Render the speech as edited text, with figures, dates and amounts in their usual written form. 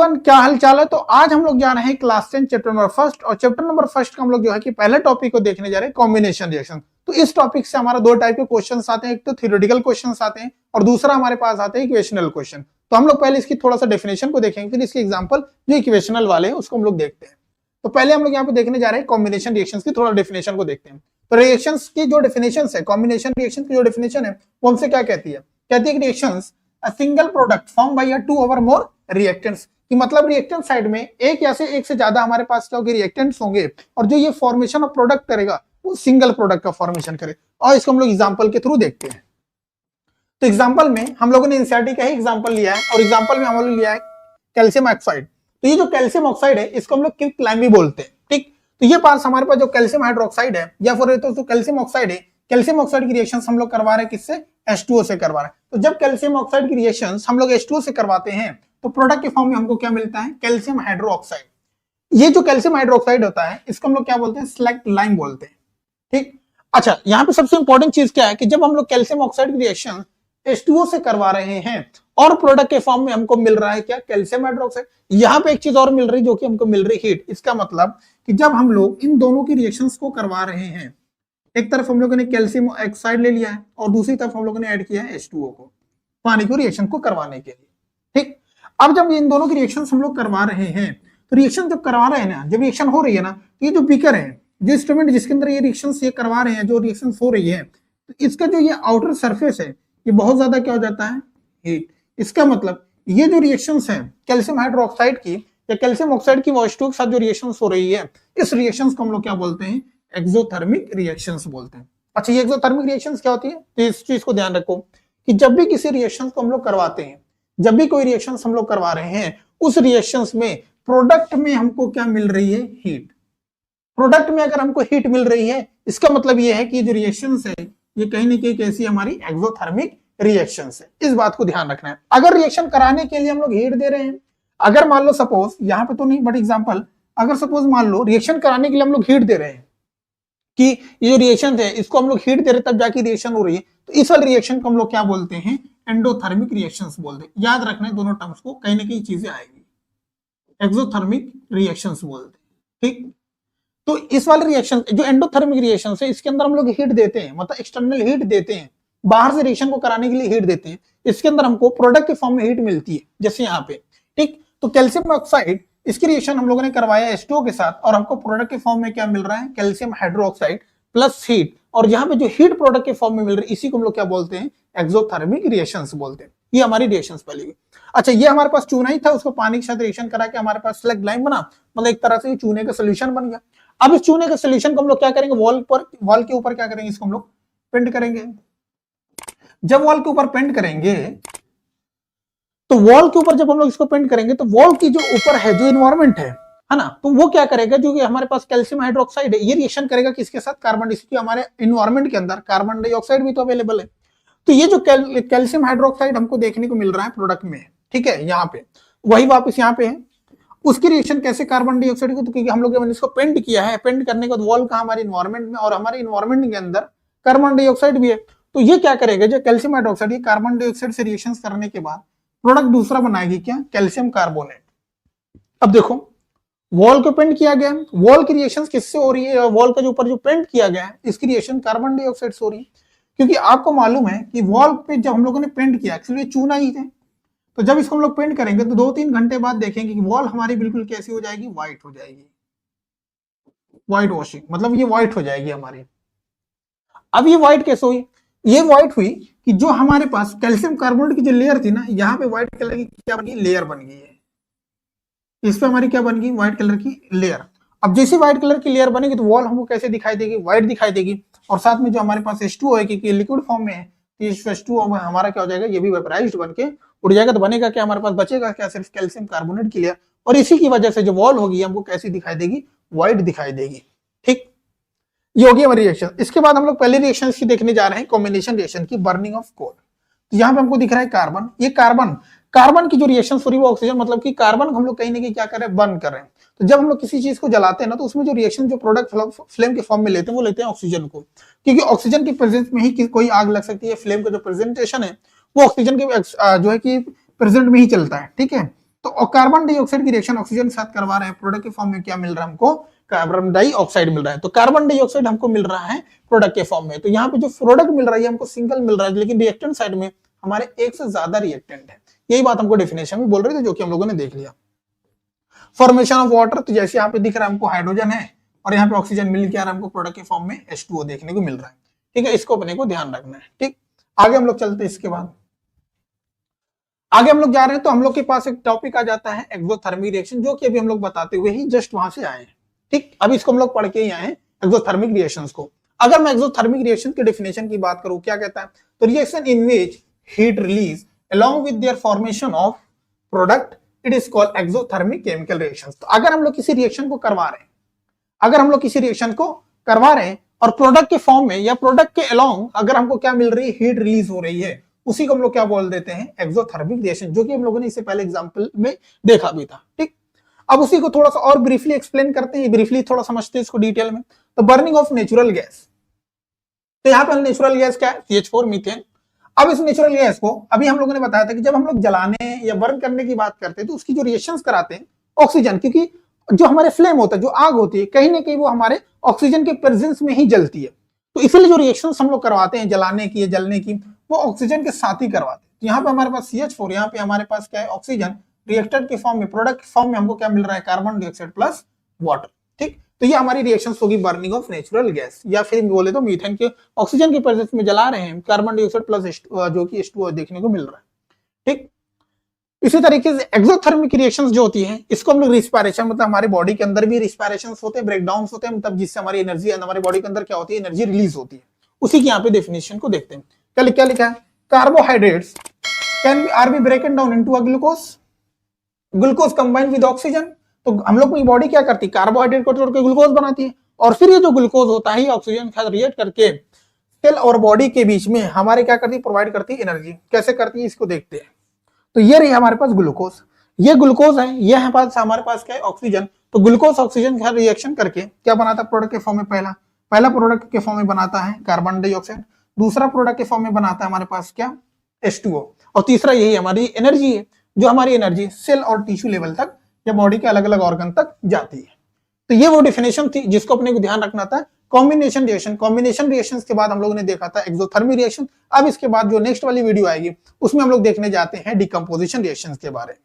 बच्चों क्या हाल चाल है। तो आज हम लोग जा रहे हैं क्लास 10 चैप्टर नंबर फर्स्ट, और चैप्टर नंबर फर्स्ट का हम लोग जो है कि पहले टॉपिक को देखने जा रहे हैं कॉम्बिनेशन रिएक्शन। तो इस टॉपिक से हमारा दो टाइप के क्वेश्चंस आते हैं, एक तो थ्योरेटिकल क्वेश्चंस आते हैं और दूसरा हमारे पास आते हैं इक्वेशनल क्वेश्चन। तो हम लोग पहले इसकी थोड़ा सा डेफिनेशन को देखेंगे, फिर इसके एग्जाम्पल जो इक्वेशनल वाले हैं उसको हम लोग देखते हैं। तो पहले हम लोग यहाँ पे देखने जा रहे हैं कॉम्बिनेशन रिएक्शंस की थोड़ा डेफिनेशन को देखते हैं। तो रिएक्शंस की जो डेफिनेशन है, कॉम्बिनेशन रिएक्शन की जो डेफिनेशन है वो हमसे क्या कहती है? कहती है कि reactions a single product form by two और मोर रिएक्टेंट्स, कि मतलब रिएक्टेंट साइड में एक से ज्यादा हमारे पास क्या होगी रिएक्टेंट्स होंगे, और जो ये फॉर्मेशन ऑफ प्रोडक्ट करेगा वो सिंगल प्रोडक्ट का फॉर्मेशन करे। और इसको हम लोग एग्जांपल के थ्रू देखते हैं। तो एग्जांपल में हम लोगों ने एनसीईआरटी का ही एग्जांपल लिया है, और एग्जांपल में हम लोग लिया है कैल्शियम ऑक्साइड। तो ये जो कैल्शियम ऑक्साइड है इसको हम लोग क्विकलाइम भी बोलते हैं, ठीक। तो ये पास हमारे पास जो कैल्शियम हाइड्रोक्साइड है या फिर तो कैल्शियम ऑक्साइड है, कैल्शियम ऑक्साइड की रिएक्शंस हम लोग करवा रहे हैं किससे? H2O से करवा रहे हैं। तो जब कैल्शियम ऑक्साइड की रिएक्शंस हम लोग H2O से करवाते हैं तो प्रोडक्ट के फॉर्म में हमको क्या मिलता है? Calcium hydroxide. ये जो कैल्शियम हाइड्रोक्साइड होता है इसको हम लोग क्या बोलते हैं? स्लैक्ट लाइम बोलते हैं, ठीक। अच्छा, यहाँ पे सबसे इंपॉर्टेंट चीज क्या है कि जब हम लोग कैल्शियम ऑक्साइड की रिएक्शन H2O से करवा रहे हैं और प्रोडक्ट के फॉर्म में हमको मिल रहा है क्या? Calcium hydroxide. यहाँ पे एक चीज और मिल रही जो कि हमको मिल रही हीट। इसका मतलब कि जब हम लोग इन दोनों की रिएक्शंस को करवा रहे हैं, एक तरफ हम लोगों ने कैल्शियम ऑक्साइड ले लिया है और दूसरी तरफ हम लोगों ने ऐड किया है H2O को पानी को रिएक्शन को करवाने के लिए, ठीक। अब जब इन दोनों की रिएक्शंस हम लोग करवा रहे हैं तो रिएक्शन जब करवा रहे हैं ना, जब रिएक्शन हो रही है ना, तो ये जो बीकर है, जो इंस्ट्रूमेंट जिसके अंदर ये रिएक्शंस ये करवा रहे हैं, जो रिएक्शंस हो रही है, तो इसका जो ये आउटर सरफेस है ये बहुत ज्यादा क्या हो जाता है? हीट। इसका मतलब ये जो रिएक्शंस है कैल्शियम हाइड्रोक्साइड की या कैल्शियम ऑक्साइड की H2O के साथ जो रिएक्शंस हो रही है, इस रिएक्शंस को हम लोग क्या बोलते हैं? एक्सोथर्मिक रिएक्शंस बोलते हैं। अच्छा, ये एक्सोथर्मिक रिएक्शंस क्या होती है? तो इस चीज को ध्यान रखो कि जब भी किसी रिएक्शंस को हम लोग करवाते हैं, जब भी कोई रिएक्शंस हम लोग करवा रहे हैं, उस रिएक्शंस में प्रोडक्ट में हमको क्या मिल रही है? हीट। प्रोडक्ट में अगर हमको हीट मिल रही है, इसका मतलब ये है कि जो रिएक्शंस है ये कहीं ना कहीं कैसी हमारी एक्सोथर्मिक रिएक्शंस है। इस बात को ध्यान रखना है। अगर रिएक्शन कराने के लिए हम लोग हीट दे रहे हैं, अगर मान लो सपोज, यहाँ पे तो नहीं बट एग्जांपल, अगर सपोज मान लो रिएक्शन कराने के लिए हम लोग हीट दे रहे हैं कि ये जो रिएक्शन है इसको हम लोग हीट दे रहे हैं तब जाके रिएक्शन हो रही है, तो इस वाले रिएक्शन को हम लोग क्या बोलते हैं? एंडोथर्मिक रिएक्शंस बोलते हैं। याद रखना है दोनों टर्म्स को, कहीं ना कहीं चीजें आएगी। एक्सोथर्मिक रिएक्शंस बोलते हैं, ठीक। तो इस वाले रिएक्शन जो एंडोथर्मिक रिएक्शन है इसके अंदर हम लोग हीट देते हैं, मतलब एक्सटर्नल हीट देते हैं, बाहर से रिएक्शन को कराने के लिए हीट देते हैं। इसके अंदर हमको प्रोडक्ट के फॉर्म में हीट मिलती है, जैसे यहाँ पे, ठीक। तो कैल्शियम ऑक्साइड इसकी रिएक्शन हम लोगों ने करवाया H2O के साथ और हमको प्रोडक्ट के फॉर्म में क्या मिल रहा है? Calcium hydroxide plus heat. और यहाँ पे जो हीट प्रोडक्ट के फॉर्म में मिल रही है इसी को हम लोग क्या बोलते हैं? एक्सोथर्मिक रिएक्शंस बोलते हैं। ये हमारी रिएक्शंस पहले हुई। अच्छा, ये हमारे पास चूना ही था, उसको पानी के साथ रिएक्शन करा के हमारे पास स्लग लाइम बना, मतलब एक तरह से चूने का सोल्यूशन बन गया। अब इस चूने के सोल्यूशन को हम लोग क्या करेंगे? वॉल के ऊपर क्या करेंगे? इसको हम लोग पेंट करेंगे। जब वॉल के ऊपर पेंट करेंगे, तो वॉल के ऊपर जब हम लोग इसको पेंट करेंगे तो वॉल की जो ऊपर है जो इन्वायरमेंट है ना, तो वो क्या करेगा? जो कि हमारे पास कैल्शियम हाइड्रोक्साइड है ये रिएक्शन करेगा किसके साथ? Carbon dioxide. हमारे इन्वायरमेंट के अंदर कार्बन डाइऑक्साइड भी तो अवेलेबल है। तो ये जो कैल्शियम हाइड्रोक्साइड हमको देखने को मिल रहा है प्रोडक्ट में, ठीक है, यहाँ पे वही वापस यहाँ पे है, उसकी रिएक्शन कैसे कार्बन डाइऑक्साइड को? तो क्योंकि हम लोग जब इसको पेंट किया है, पेंट करने के बाद वॉल का हमारे इन्वायरमेंट में, और हमारे इन्वायरमेंट के अंदर कार्बन डाइऑक्साइड भी है, तो ये क्या करेगा? जो कैल्शियम हाइड्रोक्साइड ये कार्बन डाइऑक्साइड से रिएक्शन करने के बाद प्रोडक्ट दूसरा बनाएगी क्या? Calcium carbonate. अब देखो वॉल को पेंट किया गया, वॉल की रिएक्शंस किससे हो रही है? वॉल का जो ऊपर जो पेंट किया गया है इसकी रिएक्शन कार्बन डाइऑक्साइड से हो रही है, क्योंकि आपको मालूम है कि वॉल पे जब हम लोगों ने पेंट किया, एक्चुअली चूना ही थे, तो जब इसको हम लोग पेंट करेंगे तो 2-3 घंटे बाद देखेंगे कि वॉल हमारी बिल्कुल कैसी हो जाएगी? व्हाइट हो जाएगी। व्हाइट वॉशिंग, मतलब ये व्हाइट हो जाएगी हमारी। अब ये व्हाइट कैसे हुई? ये व्हाइट हुई कि जो हमारे पास कैल्शियम कार्बोनेट की जो लेयर थी ना, यहाँ पे व्हाइट कलर की क्या बन गई? लेयर बन गई है। इस पे हमारी क्या बन गई? व्हाइट कलर की लेयर। अब जैसे व्हाइट कलर की लेयर बनेगी तो वॉल हमको कैसे दिखाई देगी? व्हाइट दिखाई देगी। और साथ में जो हमारे पास H2O है, क्योंकि लिक्विड फॉर्म में है, तो इस H2O में हमारा क्या हो जाएगा? ये भी वेपराइज्ड बन के उड़ जाएगा। तो बनेगा क्या हमारे पास? बचेगा क्या? सिर्फ कैल्शियम कार्बोनेट की लेयर। और इसी की वजह से जो वॉल होगी हमको कैसी दिखाई देगी? व्हाइट दिखाई देगी, ठीक। ये होगी हमारी रिएक्शन। इसके बाद हम लोग पहले रिएक्शन की देखने जा रहे हैं, कॉम्बिनेशन रिएक्शन की, बर्निंग ऑफ कोल। तो यहाँ पे हमको दिख रहा है कार्बन। ये कार्बन की जो रिएक्शन हो रही है वो ऑक्सीजन, मतलब कि कार्बन हम लोग कहीं ना कहीं क्या कर रहे हैं? बर्न कर रहे हैं। तो जब हम लोग किसी चीज को जलाते हैं ना, तो उसमें जो रिएक्शन जो प्रोडक्ट फ्लेम के फॉर्म में लेते हैं वो लेते हैं ऑक्सीजन को, क्योंकि ऑक्सीजन की प्रेजेंस में ही कोई आग लग सकती है। फ्लेम का जो प्रेजेंटेशन है वो ऑक्सीजन के जो है कि प्रेजेंट में ही चलता है, ठीक है। तो कार्बन डाइऑक्साइड की रिएक्शन ऑक्सीजन के साथ करवा रहे हैं, प्रोडक्ट के फॉर्म में क्या मिल रहा है हमको, कार्बन डाइऑक्साइड मिल रहा है। तो कार्बन डाइऑक्साइड हमको मिल रहा है प्रोडक्ट के फॉर्म में। तो यहाँ पे जो प्रोडक्ट मिल रहा है हमको सिंगल मिल रहा है, लेकिन रिएक्टेंट साइड में हमारे एक से ज्यादा रिएक्टेंट है। यही बात हमको डेफिनेशन में बोल रहे थे, जो कि हम लोगों ने देख लिया। फॉर्मेशन ऑफ वाटर, तो जैसे यहाँ पे दिख रहा है हमको हाइड्रोजन है और यहाँ पे ऑक्सीजन मिल के आ रहा है हमको प्रोडक्ट के फॉर्म में H2O देखने को मिल रहा है। ठीक है, इसको अपने को ध्यान रखना है। ठीक, आगे हम लोग चलते हैं। इसके बाद आगे हम लोग जा रहे हैं, तो हम लोग के पास एक टॉपिक आ जाता है एक्सोथर्मिक रिएक्शन, जो कि अभी हम लोग बताते हुए ही जस्ट वहां से आए हैं। ठीक, अब इसको हम लोग पढ़ के ही आए हैं एक्सोथर्मिक रिएक्शंस को। अगर मैं एक्सोथर्मिक रिएक्शन के डेफिनेशन की बात करूं, क्या कहता है, तो reaction in which heat release along with their formation of product, it is called exothermic chemical reactions। तो अगर हम लोग किसी रिएक्शन को करवा रहे हैं, अगर हम लोग किसी रिएक्शन को करवा रहे हैं और प्रोडक्ट के फॉर्म में या प्रोडक्ट के अलोंग अगर हमको क्या मिल रही है, हीट रिलीज हो रही है, उसी को हम लोग क्या बोल देते हैं, एक्सोथर्मिक रिएक्शन, जो कि हम लोगों ने इससे पहले एग्जांपल में देखा भी था। ठीक, अब उसी को थोड़ा सा और ब्रीफली एक्सप्लेन करते हैं, ब्रीफली थोड़ा समझते हैं इसको डिटेल में। तो बर्निंग ऑफ नेचुरल गैस, तो यहाँ पे नेचुरल गैस क्या है, CH4 मीथेन। अब इस नेचुरल गैस को अभी हम लोगों ने बताया था कि जब हम लोग जलाने या बर्न करने की बात करते हैं तो उसकी जो रिएक्शंस कराते हैं ऑक्सीजन, क्योंकि जो हमारे फ्लेम होता है, जो आग होती है, कहीं ना कहीं वो हमारे ऑक्सीजन के प्रेजेंस में ही जलती है। तो इसलिए जो रिएक्शंस हम लोग करवाते हैं जलाने की या जलने की, वो ऑक्सीजन के साथ ही करवाते हैं। तो यहाँ पे हमारे पास CH4, यहाँ पे हमारे पास क्या है, ऑक्सीजन, रिएक्टेंट के फॉर्म में, प्रोडक्ट के फॉर्म में हमको क्या मिल रहा है, कार्बन डाइऑक्साइड प्लस वाटर। ठीक, तो ये हमारी रिएक्शंस होगी बर्निंग ऑफ नेचुरल गैस, या फिर बोले तो मीथेन के ऑक्सीजन के प्रेजेंस में जला रहे हैं, कार्बन डाइऑक्साइड प्लस जो कि H2O देखने को मिल रहा है। ठीक, इसी तरीके से एक्सोथर्मिक रिएक्शंस जो होती है, इसको हम लोग रिस्पायरेशन, मतलब हमारे बॉडी के अंदर भी रिस्पायरेशंस होते हैं, ब्रेकडाउन होते हैं, मतलब जिससे हमारी एनर्जी हमारे बॉडी के अंदर क्या होती है, एनर्जी रिलीज होती है। उसी की यहाँ पे डेफिनेशन को देखते हैं। क्या लिखा है, carbohydrates can be ब्रेकन down into a glucose, glucose combine with oxygen. तो हम लोग की बॉडी क्या करती है, कार्बोहाइड्रेट को तोड़ के ग्लूकोज बनाती है, और फिर ये जो ग्लूकोज होता है ऑक्सीजन के साथ रिएक्ट करके सेल और बॉडी के बीच में हमारे क्या करती है, प्रोवाइड करती है एनर्जी। कैसे करती है, इसको देखते हैं। तो ये रही हमारे पास ग्लूकोज, ये ग्लूकोज है, ये हमारे पास क्या है, ऑक्सीजन। तो ग्लूकोज ऑक्सीजन के साथ रिएक्शन करके क्या बनाता है, प्रोडक्ट के फॉर्म में, पहला प्रोडक्ट के फॉर्म में बनाता है कार्बन डाइऑक्साइड, दूसरा प्रोडक्ट के फॉर्म में बनाता है हमारे पास क्या, H2O, और तीसरा यही हमारी एनर्जी है, जो हमारी एनर्जी सेल और टिश्यू लेवल तक या बॉडी के अलग अलग ऑर्गन तक जाती है। तो ये वो डेफिनेशन थी जिसको अपने को ध्यान रखना था। कॉम्बिनेशन रिएक्शन, कॉम्बिनेशन रिएक्शंस के बाद हम लोगों ने देखा था एक्सोथर्मिक रिएक्शन। अब इसके बाद जो नेक्स्ट वाली वीडियो आएगी उसमें हम लोग देखने जाते हैं डिकम्पोजिशन रिएक्शंस के बारे में।